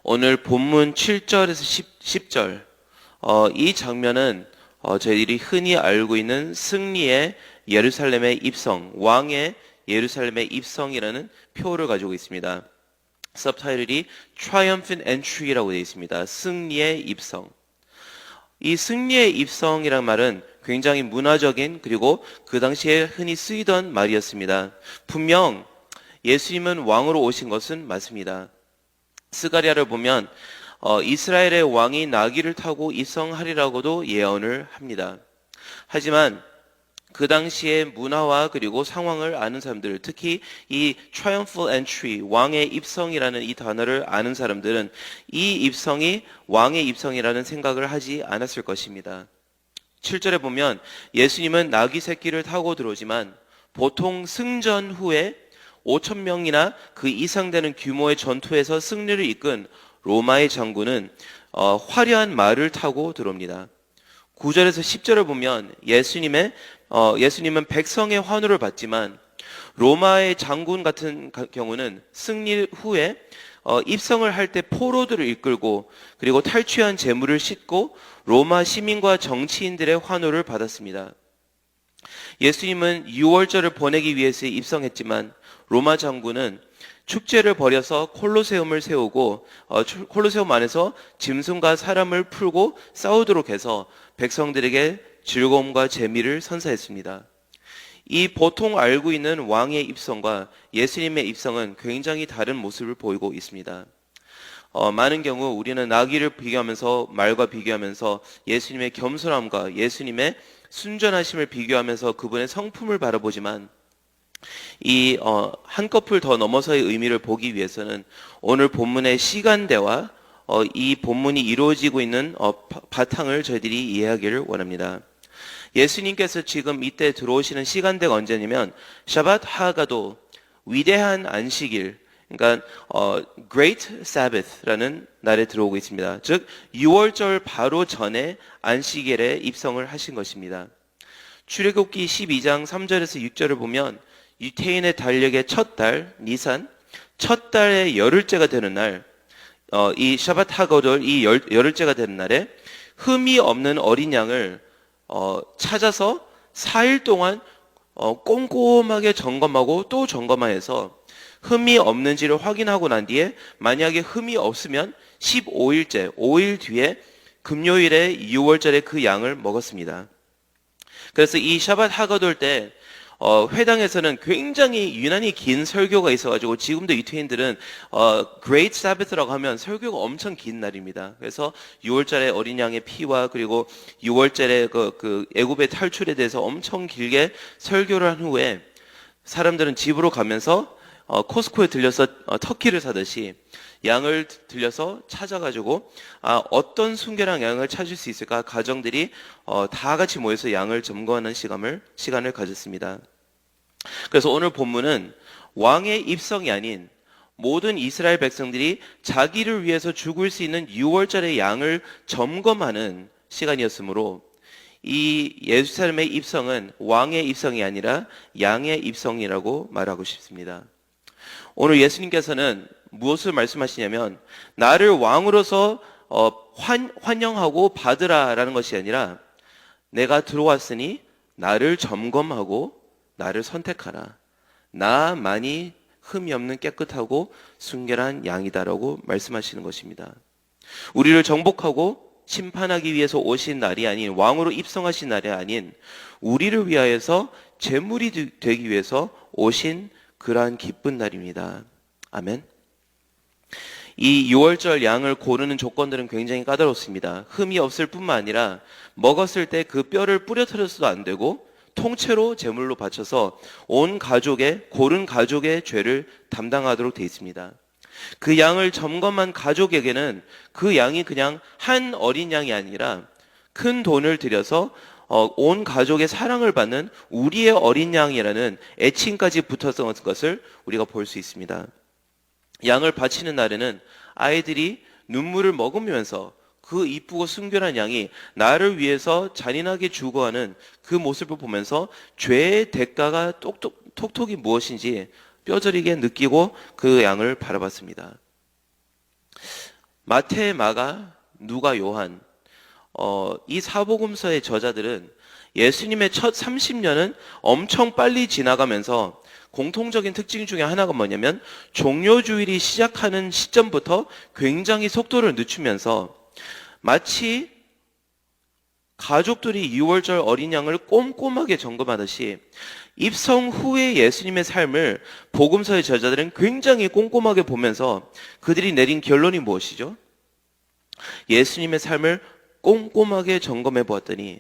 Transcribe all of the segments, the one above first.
오늘 본문 7절에서 10절 이 장면은 저희들이 흔히 알고 있는 승리의 예루살렘의 입성, 왕의 예루살렘의 입성이라는 표를 가지고 있습니다. 서브타이틀이 Triumphant Entry라고 되어 있습니다. 승리의 입성. 이 승리의 입성이란 말은 굉장히 문화적인 그리고 그 당시에 흔히 쓰이던 말이었습니다. 분명 예수님은 왕으로 오신 것은 맞습니다. 스가랴를 보면 이스라엘의 왕이 나귀를 타고 입성하리라고도 예언을 합니다. 하지만 그 당시의 문화와 그리고 상황을 아는 사람들, 특히 이 triumphal entry, 왕의 입성이라는 이 단어를 아는 사람들은 이 입성이 왕의 입성이라는 생각을 하지 않았을 것입니다. 7절에 보면 예수님은 나귀 새끼를 타고 들어오지만 보통 승전 후에 5천 명이나 그 이상 되는 규모의 전투에서 승리를 이끈 로마의 장군은 화려한 말을 타고 들어옵니다. 9절에서 10절을 보면 예수님은 백성의 환호를 받지만 로마의 장군 같은 경우는 승리 후에 입성을 할 때 포로들을 이끌고 그리고 탈취한 재물을 싣고 로마 시민과 정치인들의 환호를 받았습니다. 예수님은 6월절을 보내기 위해서 입성했지만 로마 장군은 축제를 벌여서 콜로세움을 세우고 콜로세움 안에서 짐승과 사람을 풀고 싸우도록 해서 백성들에게 즐거움과 재미를 선사했습니다. 이 보통 알고 있는 왕의 입성과 예수님의 입성은 굉장히 다른 모습을 보이고 있습니다. 많은 경우 우리는 나귀를 비교하면서 말과 비교하면서 예수님의 겸손함과 예수님의 순전하심을 비교하면서 그분의 성품을 바라보지만 이 한꺼풀 더 넘어서의 의미를 보기 위해서는 오늘 본문의 시간대와 이 본문이 이루어지고 있는 바탕을 저희들이 이해하기를 원합니다. 예수님께서 지금 이때 들어오시는 시간대가 언제냐면 샤밧 하가도 위대한 안식일, 그러니까 Great Sabbath라는 날에 들어오고 있습니다. 즉 6월절 바로 전에 안식일에 입성을 하신 것입니다. 출애굽기 12장 3절에서 6절을 보면 유태인의 달력의 첫 달 니산, 첫 달의 열흘째가 되는 날, 이 샤밧 하가돌 이 열흘째가 되는 날에 흠이 없는 어린 양을 찾아서 4일 동안 꼼꼼하게 점검하고 또 점검해서 흠이 없는지를 확인하고 난 뒤에 만약에 흠이 없으면 15일째, 5일 뒤에 금요일에 6월절에 그 양을 먹었습니다. 그래서 이 샤밧 하가돌 때 회당에서는 굉장히 유난히 긴 설교가 있어가지고 지금도 유태인들은 Great Sabbath라고 하면 설교가 엄청 긴 날입니다. 그래서 6월절에 어린 양의 피와 그리고 6월절에 그 애굽의 탈출에 대해서 엄청 길게 설교를 한 후에 사람들은 집으로 가면서 코스코에 들려서 터키를 사듯이 양을 들려서 찾아가지고 어떤 순결한 양을 찾을 수 있을까 가정들이 다 같이 모여서 양을 점검하는 시간을 가졌습니다. 그래서 오늘 본문은 왕의 입성이 아닌 모든 이스라엘 백성들이 자기를 위해서 죽을 수 있는 6월절의 양을 점검하는 시간이었으므로 이 예루살렘의 입성은 왕의 입성이 아니라 양의 입성이라고 말하고 싶습니다. 오늘 예수님께서는 무엇을 말씀하시냐면 나를 왕으로서 환영하고 받으라라는 것이 아니라 내가 들어왔으니 나를 점검하고 나를 선택하라. 나만이 흠이 없는 깨끗하고 순결한 양이다라고 말씀하시는 것입니다. 우리를 정복하고 심판하기 위해서 오신 날이 아닌 왕으로 입성하신 날이 아닌 우리를 위하여서 제물이 되기 위해서 오신 그러한 기쁜 날입니다. 아멘. 이 6월절 양을 고르는 조건들은 굉장히 까다롭습니다. 흠이 없을 뿐만 아니라 먹었을 때 그 뼈를 뿌려뜨려서도 안 되고 통째로 제물로 바쳐서 온 가족의 고른 가족의 죄를 담당하도록 되어 있습니다. 그 양을 점검한 가족에게는 그 양이 그냥 한 어린 양이 아니라 큰 돈을 들여서 온 가족의 사랑을 받는 우리의 어린 양이라는 애칭까지 붙었던 것을 우리가 볼 수 있습니다. 양을 바치는 날에는 아이들이 눈물을 머금으면서 그 이쁘고 순결한 양이 나를 위해서 잔인하게 죽어가는 그 모습을 보면서 죄의 대가가 톡톡이 무엇인지 뼈저리게 느끼고 그 양을 바라봤습니다. 마태, 마가, 누가, 요한 이 사복음서의 저자들은 예수님의 첫 30년은 엄청 빨리 지나가면서 공통적인 특징 중에 하나가 뭐냐면 종료주일이 시작하는 시점부터 굉장히 속도를 늦추면서 마치 가족들이 유월절 어린 양을 꼼꼼하게 점검하듯이 입성 후의 예수님의 삶을 복음서의 저자들은 굉장히 꼼꼼하게 보면서 그들이 내린 결론이 무엇이죠? 예수님의 삶을 꼼꼼하게 점검해 보았더니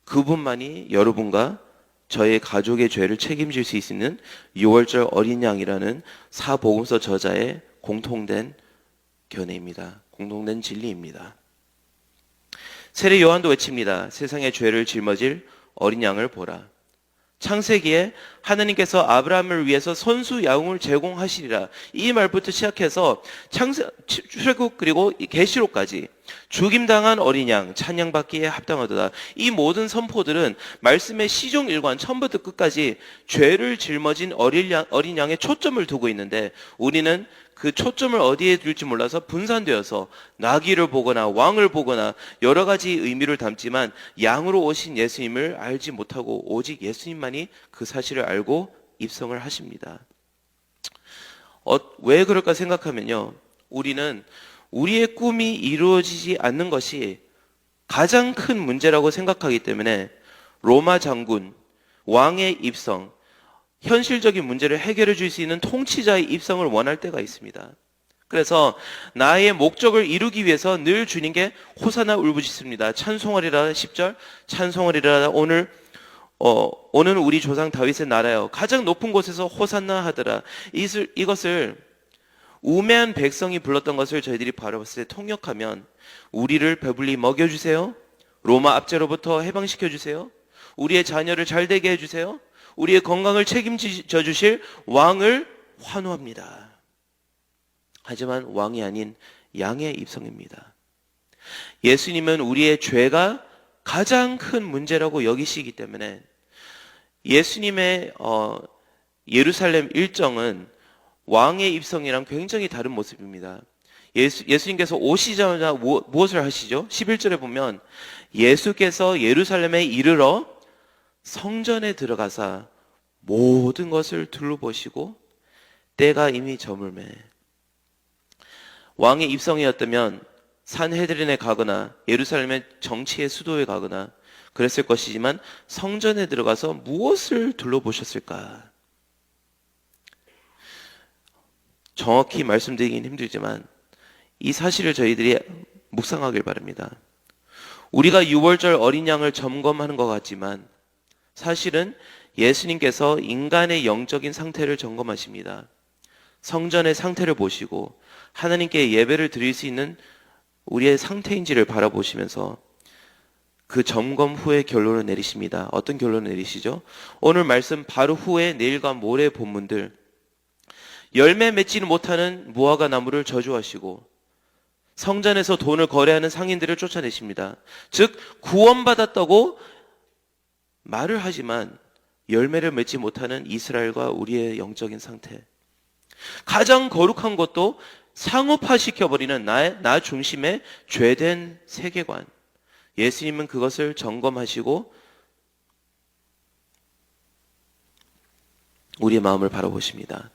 그분만이 여러분과 저의 가족의 죄를 책임질 수 있는 유월절 어린 양이라는 사복음서 저자의 공통된 견해입니다. 공통된 진리입니다. 세례 요한도 외칩니다. 세상의 죄를 짊어질 어린 양을 보라. 창세기에 하나님께서 아브라함을 위해서 선수 야옹을 제공하시리라. 이 말부터 시작해서 출애굽 그리고 계시록까지 죽임당한 어린 양 찬양받기에 합당하도다. 이 모든 선포들은 말씀의 시종 일관 처음부터 끝까지 죄를 짊어진 어린 양에 초점을 두고 있는데 우리는 그 초점을 어디에 둘지 몰라서 분산되어서 나귀를 보거나 왕을 보거나 여러 가지 의미를 담지만 양으로 오신 예수님을 알지 못하고 오직 예수님만이 그 사실을 알고 입성을 하십니다. 왜 그럴까 생각하면요. 우리는 우리의 꿈이 이루어지지 않는 것이 가장 큰 문제라고 생각하기 때문에 로마 장군, 왕의 입성, 현실적인 문제를 해결해 줄 수 있는 통치자의 입성을 원할 때가 있습니다. 그래서 나의 목적을 이루기 위해서 늘 주님께 호사나 울부짖습니다. 찬송하리라 10절 찬송하리라 오늘 오는 우리 조상 다윗의 나라여 가장 높은 곳에서 호산나 하더라. 이것을 우매한 백성이 불렀던 것을 저희들이 바라봤을 때 통역하면 우리를 배불리 먹여주세요. 로마 압제로부터 해방시켜주세요. 우리의 자녀를 잘되게 해주세요. 우리의 건강을 책임져 주실 왕을 환호합니다. 하지만 왕이 아닌 양의 입성입니다. 예수님은 우리의 죄가 가장 큰 문제라고 여기시기 때문에 예수님의 예루살렘 일정은 왕의 입성이랑 굉장히 다른 모습입니다. 예수님께서 오시자마자 무엇을 하시죠? 11절에 보면 예수께서 예루살렘에 이르러 성전에 들어가사 모든 것을 둘러보시고 때가 이미 저물매. 왕의 입성이었다면 산헤드린에 가거나 예루살렘의 정치의 수도에 가거나 그랬을 것이지만 성전에 들어가서 무엇을 둘러보셨을까? 정확히 말씀드리긴 힘들지만 이 사실을 저희들이 묵상하길 바랍니다. 우리가 유월절 어린 양을 점검하는 것 같지만 사실은 예수님께서 인간의 영적인 상태를 점검하십니다. 성전의 상태를 보시고 하나님께 예배를 드릴 수 있는 우리의 상태인지를 바라보시면서 그 점검 후에 결론을 내리십니다. 어떤 결론을 내리시죠? 오늘 말씀 바로 후에 내일과 모레 본문들 열매 맺지는 못하는 무화과 나무를 저주하시고 성전에서 돈을 거래하는 상인들을 쫓아내십니다. 즉 구원받았다고 말을 하지만 열매를 맺지 못하는 이스라엘과 우리의 영적인 상태. 가장 거룩한 것도 상업화시켜버리는 나 중심의 죄된 세계관. 예수님은 그것을 점검하시고 우리의 마음을 바라보십니다.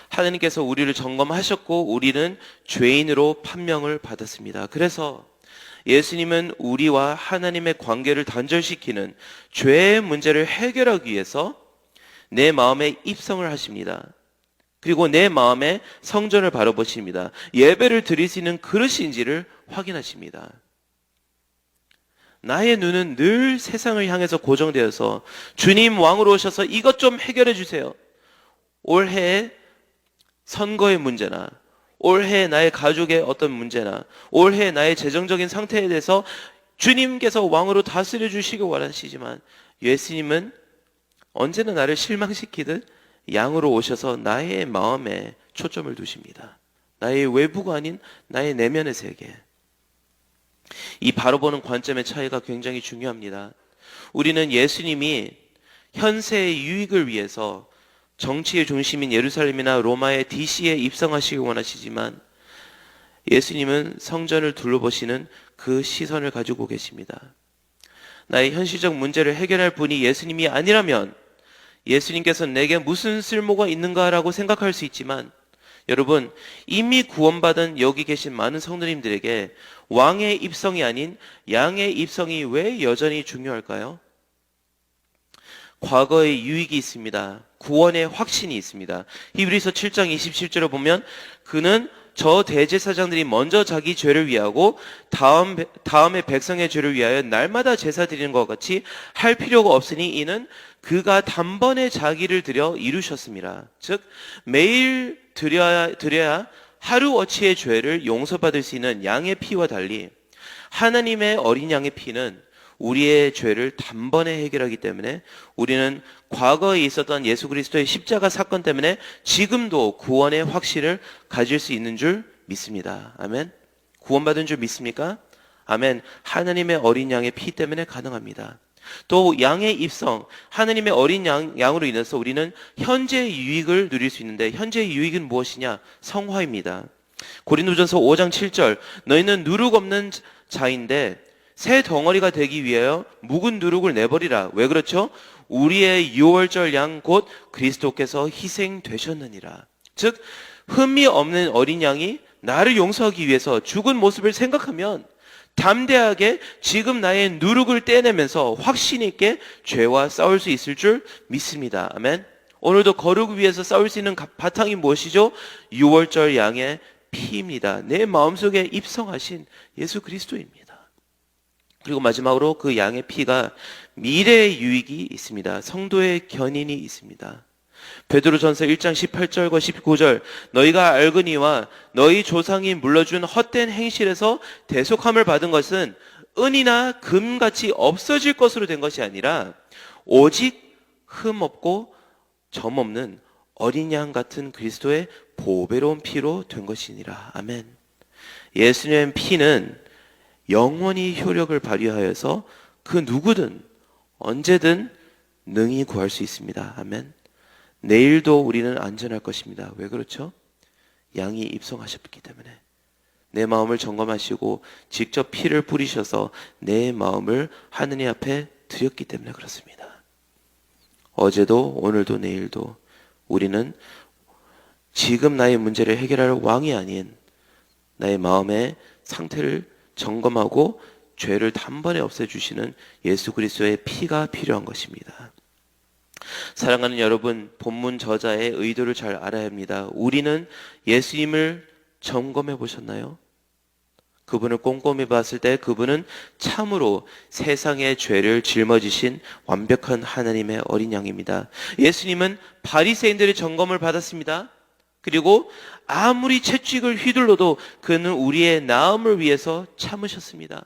하나님께서 우리를 점검하셨고 우리는 죄인으로 판명을 받았습니다. 그래서 예수님은 우리와 하나님의 관계를 단절시키는 죄의 문제를 해결하기 위해서 내 마음에 입성을 하십니다. 그리고 내 마음에 성전을 바라보십니다. 예배를 드릴 수 있는 그릇인지를 확인하십니다. 나의 눈은 늘 세상을 향해서 고정되어서 주님 왕으로 오셔서 이것 좀 해결해 주세요. 올해 선거의 문제나 올해 나의 가족의 어떤 문제나 올해 나의 재정적인 상태에 대해서 주님께서 왕으로 다스려 주시기 원하시지만 예수님은 언제나 나를 실망시키듯 양으로 오셔서 나의 마음에 초점을 두십니다. 나의 외부가 아닌 나의 내면의 세계. 이 바로 보는 관점의 차이가 굉장히 중요합니다. 우리는 예수님이 현세의 유익을 위해서 정치의 중심인 예루살렘이나 로마의 DC에 입성하시기 원하시지만 예수님은 성전을 둘러보시는 그 시선을 가지고 계십니다. 나의 현실적 문제를 해결할 분이 예수님이 아니라면 예수님께서 내게 무슨 쓸모가 있는가라고 생각할 수 있지만, 여러분, 이미 구원받은 여기 계신 많은 성도님들에게 왕의 입성이 아닌 양의 입성이 왜 여전히 중요할까요? 과거의 유익이 있습니다. 구원의 확신이 있습니다. 히브리서 7장 27절을 보면 그는 저 대제사장들이 먼저 자기 죄를 위하고 다음에 백성의 죄를 위하여 날마다 제사 드리는 것 같이 할 필요가 없으니 이는 그가 단번에 자기를 드려 이루셨습니다. 즉 매일 드려야 하루어치의 죄를 용서받을 수 있는 양의 피와 달리 하나님의 어린 양의 피는 우리의 죄를 단번에 해결하기 때문에 우리는 과거에 있었던 예수 그리스도의 십자가 사건 때문에 지금도 구원의 확신을 가질 수 있는 줄 믿습니다. 아멘. 구원받은 줄 믿습니까? 아멘. 하나님의 어린 양의 피 때문에 가능합니다. 또 양의 입성, 하나님의 어린 양으로 인해서 우리는 현재의 유익을 누릴 수 있는데, 현재의 유익은 무엇이냐? 성화입니다. 고린도전서 5장 7절, 너희는 누룩 없는 자인데 새 덩어리가 되기 위하여 묵은 누룩을 내버리라. 왜 그렇죠? 우리의 유월절 양 곧 그리스도께서 희생되셨느니라. 즉 흠이 없는 어린 양이 나를 용서하기 위해서 죽은 모습을 생각하면 담대하게 지금 나의 누룩을 떼내면서 확신 있게 죄와 싸울 수 있을 줄 믿습니다. 아멘. 오늘도 거룩을 위해서 싸울 수 있는 바탕이 무엇이죠? 유월절 양의 피입니다. 내 마음속에 입성하신 예수 그리스도입니다. 그리고 마지막으로 그 양의 피가 미래의 유익이 있습니다. 성도의 견인이 있습니다. 베드로전서 1장 18절과 19절, 너희가 알거니와 너희 조상이 물러준 헛된 행실에서 대속함을 받은 것은 은이나 금같이 없어질 것으로 된 것이 아니라 오직 흠 없고 점 없는 어린 양 같은 그리스도의 보배로운 피로 된 것이니라. 아멘. 예수님의 피는 영원히 효력을 발휘하여서 그 누구든 언제든 능히 구할 수 있습니다. 아멘. 내일도 우리는 안전할 것입니다. 왜 그렇죠? 양이 입성하셨기 때문에. 내 마음을 점검하시고 직접 피를 뿌리셔서 내 마음을 하느님 앞에 드렸기 때문에 그렇습니다. 어제도 오늘도 내일도 우리는 지금 나의 문제를 해결할 왕이 아닌 나의 마음의 상태를 점검하고 죄를 단번에 없애주시는 예수 그리스도의 피가 필요한 것입니다. 사랑하는 여러분, 본문 저자의 의도를 잘 알아야 합니다. 우리는 예수님을 점검해 보셨나요? 그분을 꼼꼼히 봤을 때 그분은 참으로 세상의 죄를 짊어지신 완벽한 하나님의 어린 양입니다. 예수님은 바리새인들의 점검을 받았습니다. 그리고 아무리 채찍을 휘둘러도 그는 우리의 나음을 위해서 참으셨습니다.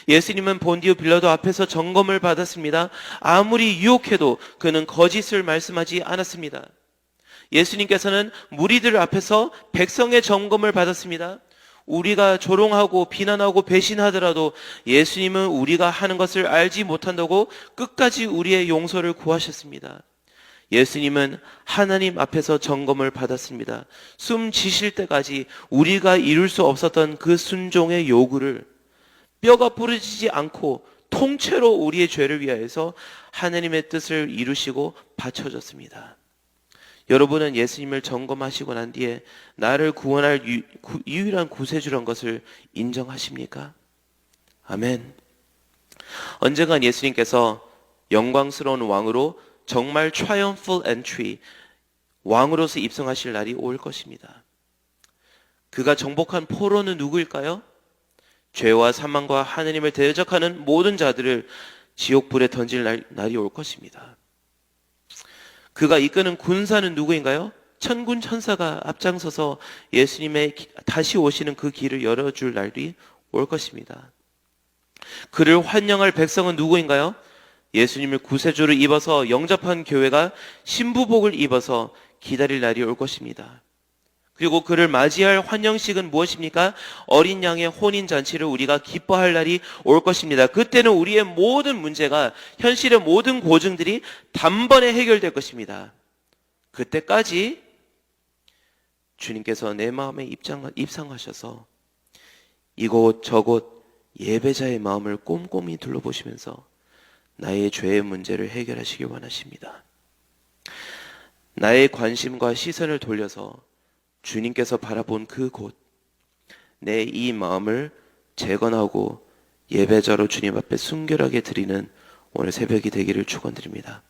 예수님은 본디오 빌라도 앞에서 점검을 받았습니다. 아무리 유혹해도 그는 거짓을 말씀하지 않았습니다. 예수님께서는 무리들 앞에서 백성의 점검을 받았습니다. 우리가 조롱하고 비난하고 배신하더라도 예수님은 우리가 하는 것을 알지 못한다고 끝까지 우리의 용서를 구하셨습니다. 예수님은 하나님 앞에서 점검을 받았습니다. 숨 지실 때까지 우리가 이룰 수 없었던 그 순종의 요구를 뼈가 부러지지 않고 통째로 우리의 죄를 위하여서 하나님의 뜻을 이루시고 바쳐졌습니다. 여러분은 예수님을 점검하시고 난 뒤에 나를 구원할 유일한 구세주란 것을 인정하십니까? 아멘. 언젠간 예수님께서 영광스러운 왕으로 정말 triumphal entry, 왕으로서 입성하실 날이 올 것입니다. 그가 정복한 포로는 누구일까요? 죄와 사망과 하느님을 대적하는 모든 자들을 지옥불에 던질 날이 올 것입니다. 그가 이끄는 군사는 누구인가요? 천군 천사가 앞장서서 예수님의 다시 오시는 그 길을 열어줄 날이 올 것입니다. 그를 환영할 백성은 누구인가요? 예수님을 구세주로 입어서 영접한 교회가 신부복을 입어서 기다릴 날이 올 것입니다. 그리고 그를 맞이할 환영식은 무엇입니까? 어린 양의 혼인잔치를 우리가 기뻐할 날이 올 것입니다. 그때는 우리의 모든 문제가, 현실의 모든 고증들이 단번에 해결될 것입니다. 그때까지 주님께서 내 마음에 입상하셔서 이곳 저곳 예배자의 마음을 꼼꼼히 둘러보시면서 나의 죄의 문제를 해결하시길 원하십니다. 나의 관심과 시선을 돌려서 주님께서 바라본 그곳, 내 이 마음을 재건하고 예배자로 주님 앞에 순결하게 드리는 오늘 새벽이 되기를 축원드립니다.